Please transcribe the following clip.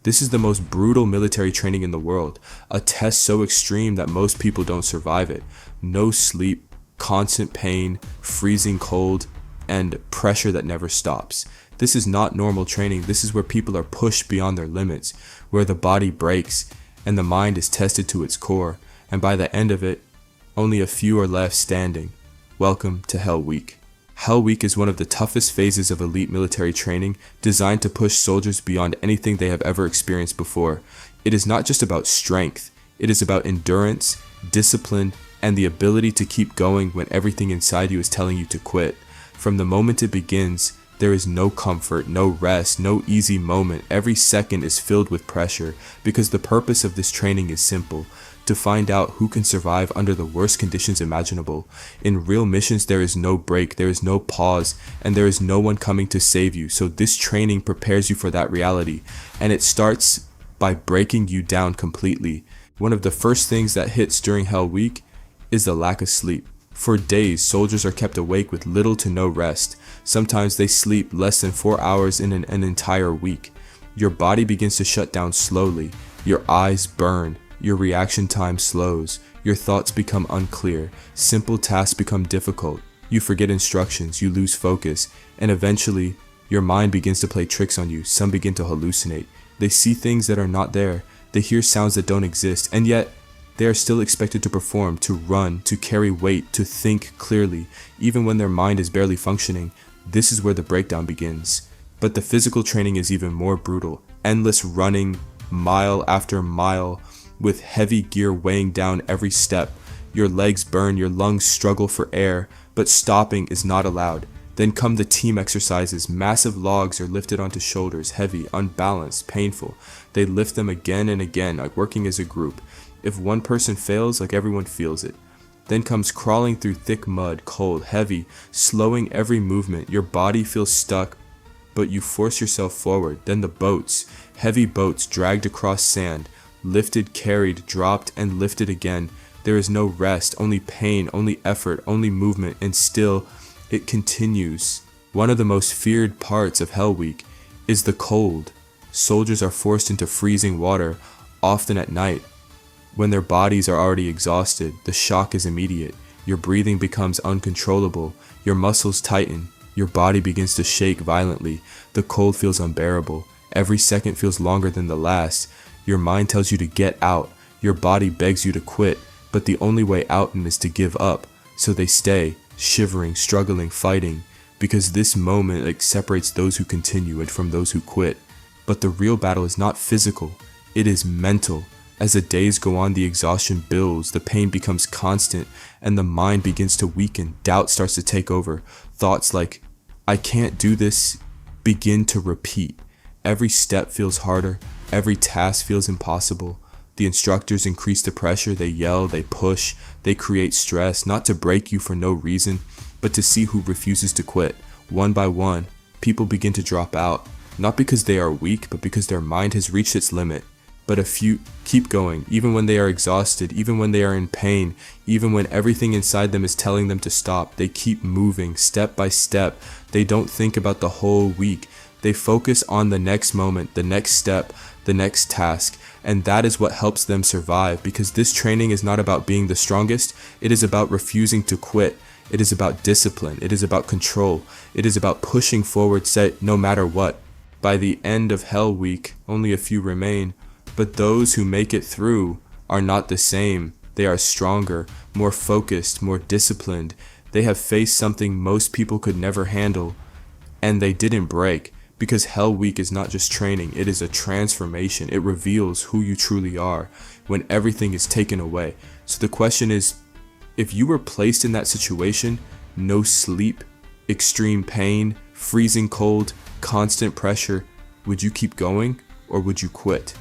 This is the most brutal military training in the world, a test so extreme that most people don't survive it. No sleep, constant pain, freezing cold, and pressure that never stops. This is not normal training. This is where people are pushed beyond their limits, where the body breaks and the mind is tested to its core, and by the end of it, only a few are left standing. Welcome to Hell Week. Hell Week is one of the toughest phases of elite military training, designed to push soldiers beyond anything they have ever experienced before. It is not just about strength, it is about endurance, discipline, and the ability to keep going when everything inside you is telling you to quit. From the moment it begins, there is no comfort, no rest, no easy moment. Every second is filled with pressure, because the purpose of this training is simple: to find out who can survive under the worst conditions imaginable. In real missions, there is no break, there is no pause, and there is no one coming to save you. So this training prepares you for that reality, and it starts by breaking you down completely. One of the first things that hits during Hell Week is the lack of sleep. For days, soldiers are kept awake with little to no rest. Sometimes they sleep less than 4 hours in an entire week. Your body begins to shut down slowly. Your eyes burn. Your reaction time slows. Your thoughts become unclear. Simple tasks become difficult. You forget instructions. You lose focus. And eventually, your mind begins to play tricks on you. Some begin to hallucinate. They see things that are not there. They hear sounds that don't exist. And yet, they are still expected to perform, to run, to carry weight, to think clearly, even when their mind is barely functioning. This is where the breakdown begins. But the physical training is even more brutal. Endless running, mile after mile, with heavy gear weighing down every step. Your legs burn, your lungs struggle for air, but stopping is not allowed. Then come the team exercises. Massive logs are lifted onto shoulders, heavy, unbalanced, painful. They lift them again and again, like working as a group. If one person fails, like everyone feels it. Then comes crawling through thick mud, cold, heavy, slowing every movement. Your body feels stuck, but you force yourself forward. Then the boats, heavy boats dragged across sand, lifted, carried, dropped, and lifted again. There is no rest, only pain, only effort, only movement, and still it continues. One of the most feared parts of Hell Week is the cold. Soldiers are forced into freezing water, often at night. When their bodies are already exhausted, the shock is immediate. Your breathing becomes uncontrollable. Your muscles tighten. Your body begins to shake violently. The cold feels unbearable. Every second feels longer than the last. Your mind tells you to get out. Your body begs you to quit. But the only way out is to give up. So they stay, shivering, struggling, fighting. Because this moment separates those who continue and from those who quit. But the real battle is not physical. It is mental. As the days go on, the exhaustion builds, the pain becomes constant, and the mind begins to weaken. Doubt starts to take over. Thoughts like, I can't do this, begin to repeat. Every step feels harder. Every task feels impossible. The instructors increase the pressure. They yell, they push, they create stress, not to break you for no reason, but to see who refuses to quit. One by one, people begin to drop out, not because they are weak, but because their mind has reached its limit. But a few keep going, even when they are exhausted, even when they are in pain, even when everything inside them is telling them to stop. They keep moving, step by step. They don't think about the whole week. They focus on the next moment, the next step, the next task. And that is what helps them survive, because this training is not about being the strongest. It is about refusing to quit. It is about discipline. It is about control. It is about pushing forward, no matter what. By the end of Hell Week, only a few remain. But those who make it through are not the same. They are stronger, more focused, more disciplined. They have faced something most people could never handle, and they didn't break. Because Hell Week is not just training, it is a transformation. It reveals who you truly are when everything is taken away. So the question is, if you were placed in that situation, no sleep, extreme pain, freezing cold, constant pressure, would you keep going or would you quit?